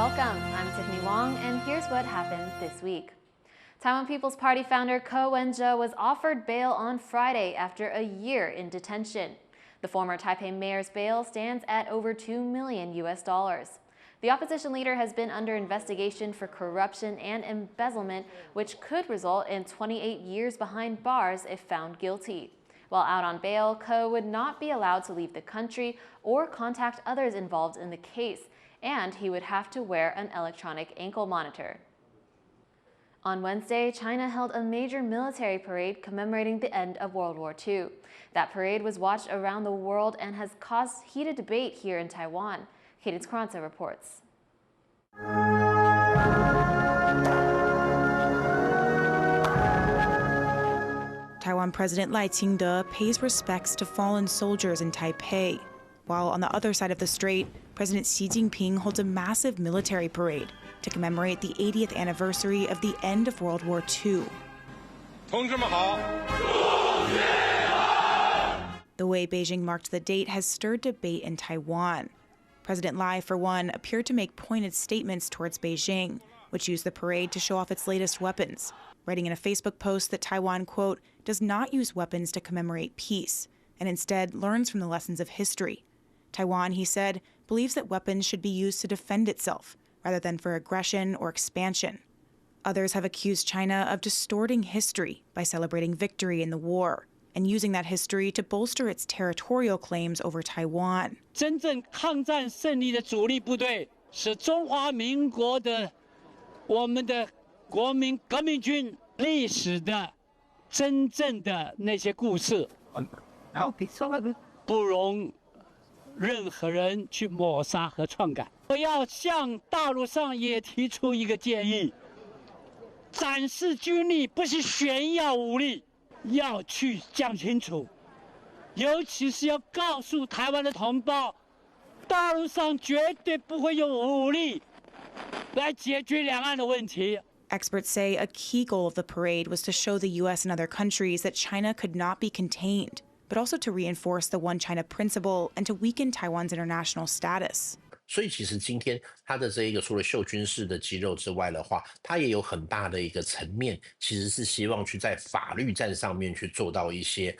Welcome, I'm Tiffany Wong, and here's what happened this week. Taiwan People's Party founder Wen-je was offered bail on Friday after a year in detention. The former Taipei mayor's bail stands at over $2 million. The opposition leader has been under investigation for corruption and embezzlement, which could result in 28 years behind bars if found guilty. While out on bail, Ko would not be allowed to leave the country or contact others involved in the case, and he would have to wear an electronic ankle monitor. On Wednesday, China held a major military parade commemorating the end of World War II. That parade was watched around the world and has caused heated debate here in Taiwan. Cadence Carranza reports. Taiwan President Lai Ching-te pays respects to fallen soldiers in Taipei, while on the other side of the strait, President Xi Jinping holds a massive military parade to commemorate the 80th anniversary of the end of World War II. The way Beijing marked the date has stirred debate in Taiwan. President Lai, for one, appeared to make pointed statements towards Beijing, which used the parade to show off its latest weapons, writing in a Facebook post that Taiwan, quote, does not use weapons to commemorate peace, and instead learns from the lessons of history. Taiwan, he said, believes that weapons should be used to defend itself, rather than for aggression or expansion. Others have accused China of distorting history by celebrating victory in the war, and using that history to bolster its territorial claims over Taiwan. 真正抗战胜利的主力部队是中华民国的我们的国民革命军历史的真正的那些故事，不容任何人去抹杀和篡改。我要向大陆上也提出一个建议：展示军力不是炫耀武力，要去讲清楚，尤其是要告诉台湾的同胞，大陆上绝对不会用武力来解决两岸的问题。 Experts say a key goal of the parade was to show the U.S. and other countries that China could not be contained, but also to reinforce the One China principle and to weaken Taiwan's international status. 所以其实今天它的这一个除了秀军事的肌肉之外的话，它也有很大的一个层面，其实是希望去在法律战上面去做到一些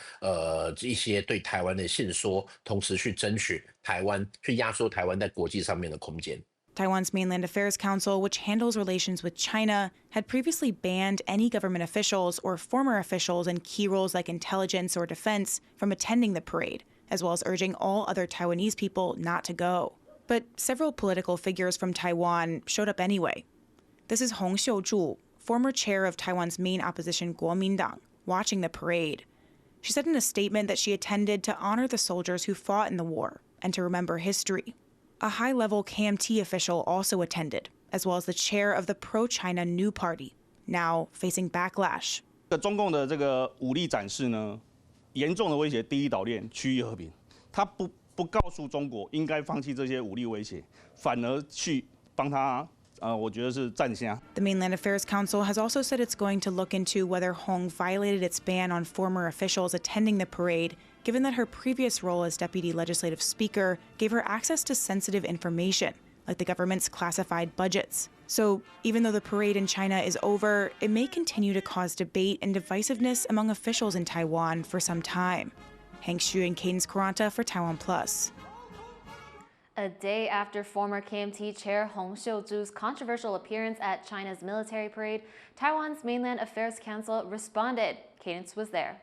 对台湾的限缩，同时去争取台湾，去压缩台湾在国际上面的空间。 Taiwan's Mainland Affairs Council, which handles relations with China, had previously banned any government officials or former officials in key roles like intelligence or defense from attending the parade, as well as urging all other Taiwanese people not to go. But several political figures from Taiwan showed up anyway. This is Hong Xiuzhu, former chair of Taiwan's main opposition Kuomintang, watching the parade. She said in a statement that she attended to honor the soldiers who fought in the war and to remember history. A high-level KMT official also attended, as well as the chair of the pro-China New Party, now facing backlash. 中共的这个武力展示呢，严重的威胁第一岛链区域和平。他不告诉中国应该放弃这些武力威胁，反而去帮他，我觉得是站下。The Mainland Affairs Council has also said it's going to look into whether Hong violated its ban on former officials attending the parade, given that her previous role as deputy legislative speaker gave her access to sensitive information, like the government's classified budgets. So even though the parade in China is over, it may continue to cause debate and divisiveness among officials in Taiwan for some time. Hank Xu and Cadence Carranza for TaiwanPlus. A day after former KMT chair Hong Xiuzhu's controversial appearance at China's military parade, Taiwan's Mainland Affairs Council responded. Cadence was there.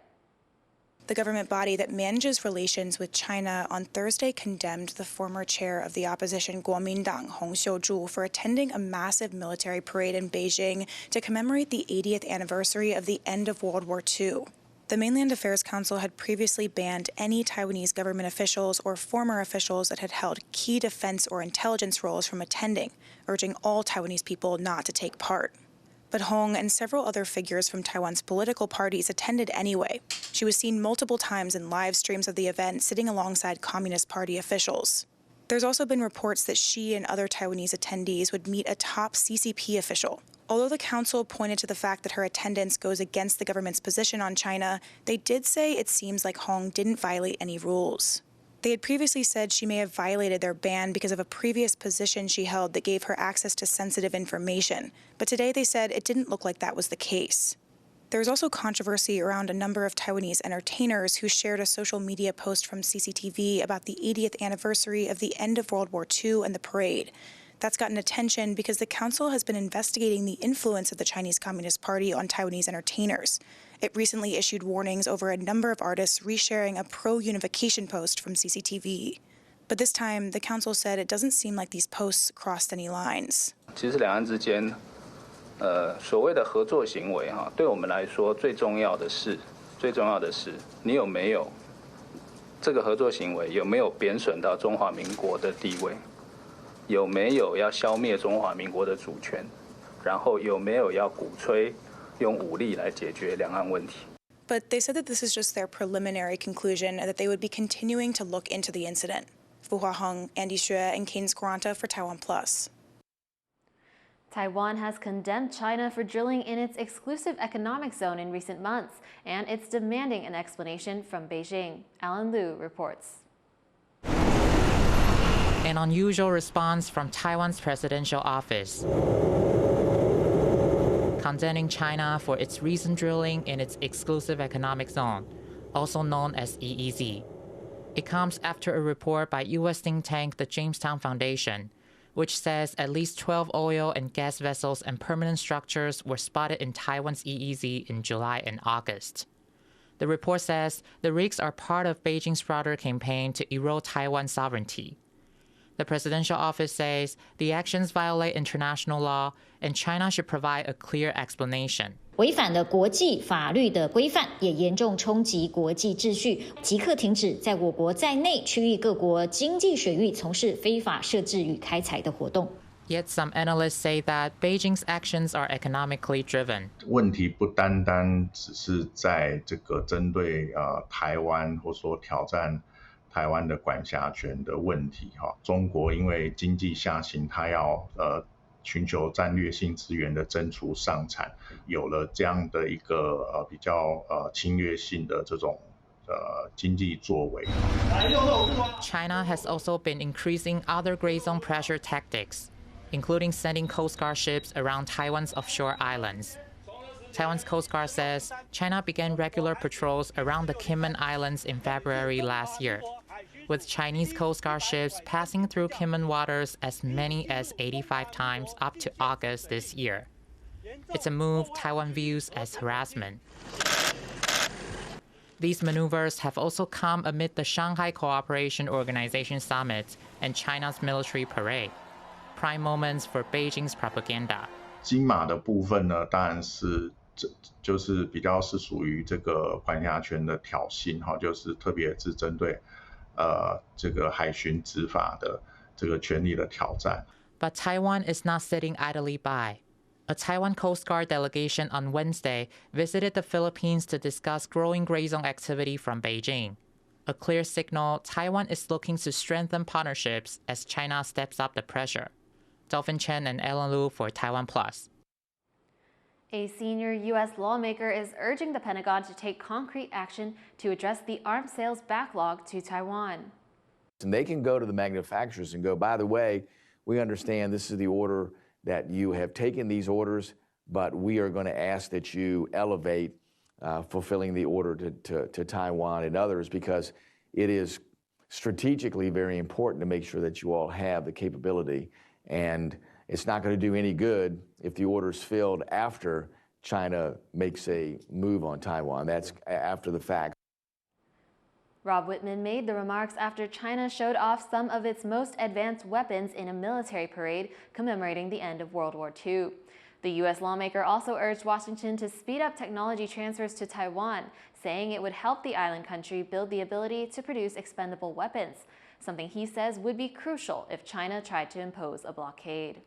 The government body that manages relations with China on Thursday condemned the former chair of the opposition Kuomintang, Hong Xiuzhu, for attending a massive military parade in Beijing to commemorate the 80th anniversary of the end of World War II. The Mainland Affairs Council had previously banned any Taiwanese government officials or former officials that had held key defense or intelligence roles from attending, urging all Taiwanese people not to take part. But Hong and several other figures from Taiwan's political parties attended anyway. She was seen multiple times in live streams of the event, sitting alongside Communist Party officials. There's also been reports that she and other Taiwanese attendees would meet a top CCP official. Although the council pointed to the fact that her attendance goes against the government's position on China, they did say it seems like Hong didn't violate any rules. They had previously said she may have violated their ban because of a previous position she held that gave her access to sensitive information, but today they said it didn't look like that was the case. There was also controversy around a number of Taiwanese entertainers who shared a social media post from CCTV about the 80th anniversary of the end of World War II and the parade. That's gotten attention because the council has been investigating the influence of the Chinese Communist Party on Taiwanese entertainers. It recently issued warnings over a number of artists resharing a pro-unification post from CCTV. But this time, the council said it doesn't seem like these posts crossed any lines. 其实两岸之间，所谓的合作行为哈，对我们来说最重要的是，你有没有这个合作行为有没有贬损到中华民国的地位，有没有要消灭中华民国的主权，然后有没有要鼓吹用武力来解决两岸问题。 But they said that this is just their preliminary conclusion and that they would be continuing to look into the incident. Fu Huaheng, Andy Xue, and Kane Squaranta for TaiwanPlus. Taiwan has condemned China for drilling in its exclusive economic zone in recent months, and it's demanding an explanation from Beijing. Alan Liu reports. An unusual response from Taiwan's presidential office, condemning China for its recent drilling in its exclusive economic zone, also known as EEZ. It comes after a report by U.S. think tank the Jamestown Foundation, which says at least 12 oil and gas vessels and permanent structures were spotted in Taiwan's EEZ in July and August. The report says the rigs are part of Beijing's broader campaign to erode Taiwan's sovereignty. The presidential office says the actions violate international law and China should provide a clear explanation. 违反了国际法律的规范，也严重冲击国际秩序，即刻停止在我国在内区域各国经济水域从事非法设置与开采的活动。 Yet some analysts say that Beijing's actions are economically driven. 问题不单单只是在这个针对台湾或说挑战台湾的管辖权的问题哈。中国因为经济下行，它要寻求战略性资源的增储上产，有了这样的一个比较侵略性的这种经济作为。China has also been increasing other gray zone pressure tactics, including sending Coast Guard ships around Taiwan's offshore islands. Taiwan's Coast Guard says China began regular patrols around the Kinmen Islands in February last year, with Chinese Coast Guard ships passing through Kinmen waters as many as 85 times up to August this year. It's a move Taiwan views as harassment. These maneuvers have also come amid the Shanghai Cooperation Organization Summit and China's military parade, prime moments for Beijing's propaganda. 金马的部分呢，当然是就是比较是属于这个管辖权的挑衅哈，就是特别是针对这个海巡执法的这个权力的挑战。But Taiwan is not sitting idly by. A Taiwan Coast Guard delegation on Wednesday visited the Philippines to discuss growing gray zone activity from Beijing. A clear signal Taiwan is looking to strengthen partnerships as China steps up the pressure. Dolphin Chen and Ellen Liu for TaiwanPlus. A senior U.S. lawmaker is urging the Pentagon to take concrete action to address the arms sales backlog to Taiwan. And they can go to the manufacturers and go, by the way, we understand this is the order that you have taken these orders, but we are going to ask that you elevate fulfilling the order to Taiwan and others, because it is strategically very important to make sure that you all have the capability. And it's not going to do any good if the order is filled after China makes a move on Taiwan. That's after the fact. Rob Whitman made the remarks after China showed off some of its most advanced weapons in a military parade commemorating the end of World War II. The U.S. lawmaker also urged Washington to speed up technology transfers to Taiwan, saying it would help the island country build the ability to produce expendable weapons, something he says would be crucial if China tried to impose a blockade.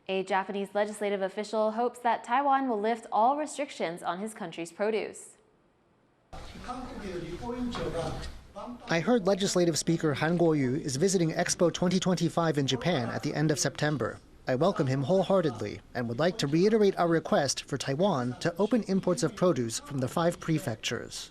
A Japanese legislative official hopes that Taiwan will lift all restrictions on his country's produce. I heard Legislative Speaker Han Kuo-yu is visiting Expo 2025 in Japan at the end of September. I welcome him wholeheartedly and would like to reiterate our request for Taiwan to open imports of produce from the 5 prefectures.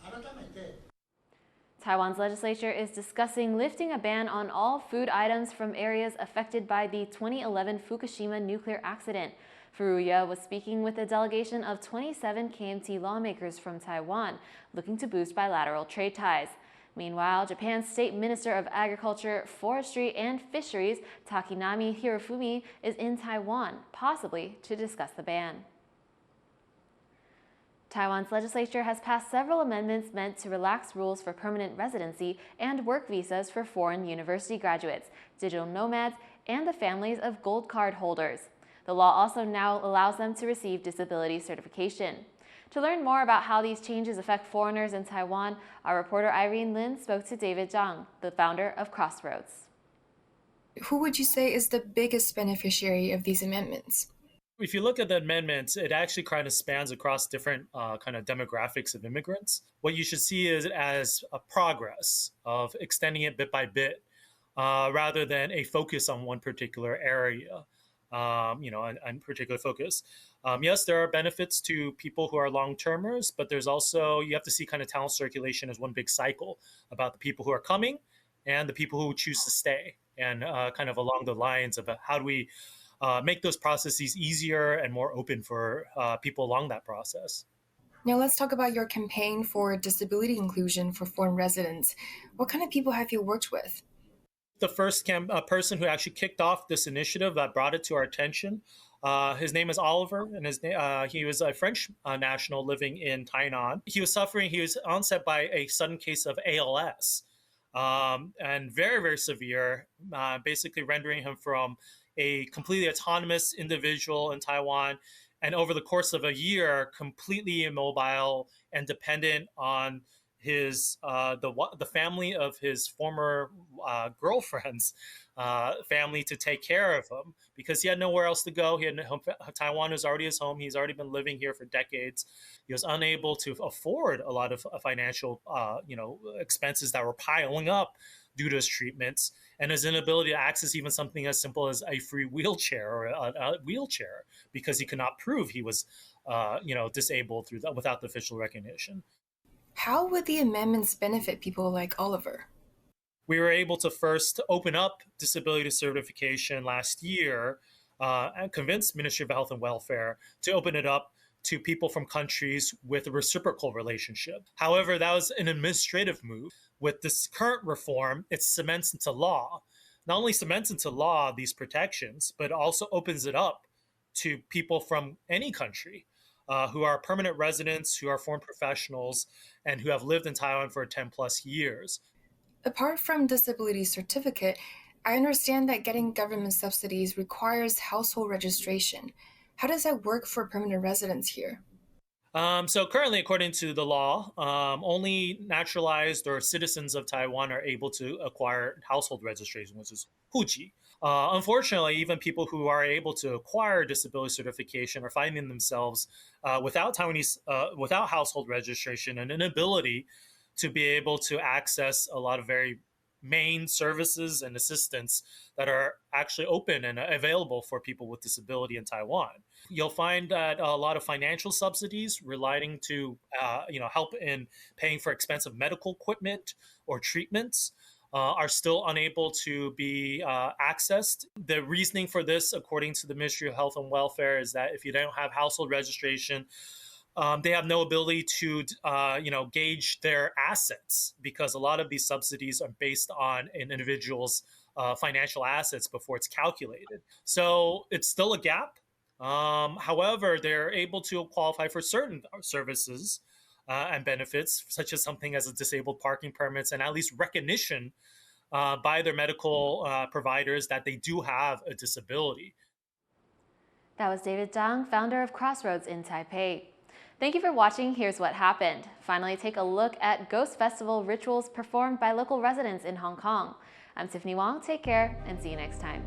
Taiwan's legislature is discussing lifting a ban on all food items from areas affected by the 2011 Fukushima nuclear accident. Wen-je was speaking with a delegation of 27 KMT lawmakers from Taiwan, looking to boost bilateral trade ties. Meanwhile, Japan's State Minister of Agriculture, Forestry, and Fisheries, Takanami Hirofumi, is in Taiwan, possibly to discuss the ban. Taiwan's legislature has passed several amendments meant to relax rules for permanent residency and work visas for foreign university graduates, digital nomads, and the families of gold card holders. The law also now allows them to receive disability certification. To learn more about how these changes affect foreigners in Taiwan, our reporter Irene Lin spoke to David Zhang, the founder of Crossroads. Who would you say is the biggest beneficiary of these amendments? If you look at the amendments, it actually kind of spans across different kind of demographics of immigrants. What you should see is as a progress of extending it bit by bit, rather than a focus on one particular area, and particular focus. Yes, there are benefits to people who are long-termers, but there's also, you have to see kind of talent circulation as one big cycle about the people who are coming and the people who choose to stay, and kind of along the lines of how do we make those processes easier and more open for people along that process. Now let's talk about your campaign for disability inclusion for foreign residents. What kind of people have you worked with? The first person who actually kicked off this initiative that brought it to our attention, his name is Oliver, and he was a French national living in Tainan. He was onset by a sudden case of ALS, and very, very severe, basically rendering him from a completely autonomous individual in Taiwan, and over the course of a year, completely immobile and dependent on his the family of his former girlfriend's family to take care of him, because he had nowhere else to go. He had Taiwan was already his home. He's already been living here for decades. He was unable to afford a lot of financial expenses that were piling up due to his treatments, and his inability to access even something as simple as a free wheelchair or a wheelchair, because he could not prove he was disabled without the official recognition. How would the amendments benefit people like Oliver? We were able to first open up disability certification last year and convince Ministry of Health and Welfare to open it up to people from countries with a reciprocal relationship. However, that was an administrative move. With this current reform, it cements into law. Not only cements into law these protections, but also opens it up to people from any country who are permanent residents, who are foreign professionals, and who have lived in Taiwan for 10 plus years. Apart from disability certificate, I understand that getting government subsidies requires household registration. How does that work for permanent residents here? So currently, according to the law, only naturalized or citizens of Taiwan are able to acquire household registration, which is huji. Unfortunately, even people who are able to acquire disability certification are finding themselves without household registration, and inability to be able to access a lot of very main services and assistance that are actually open and available for people with disability in Taiwan. You'll find that a lot of financial subsidies relating to help in paying for expensive medical equipment or treatments are still unable to be accessed. The reasoning for this, according to the Ministry of Health and Welfare, is that if you don't have household registration, they have no ability to, gauge their assets, because a lot of these subsidies are based on an individual's financial assets before it's calculated. So it's still a gap. However, they're able to qualify for certain services and benefits, such as something as a disabled parking permits, and at least recognition by their medical providers that they do have a disability. That was David Zhang, founder of Crossroads in Taipei. Thank you for watching Here's What Happened. Finally, take a look at Ghost Festival rituals performed by local residents in Hong Kong. I'm Tiffany Wong. Take care and see you next time.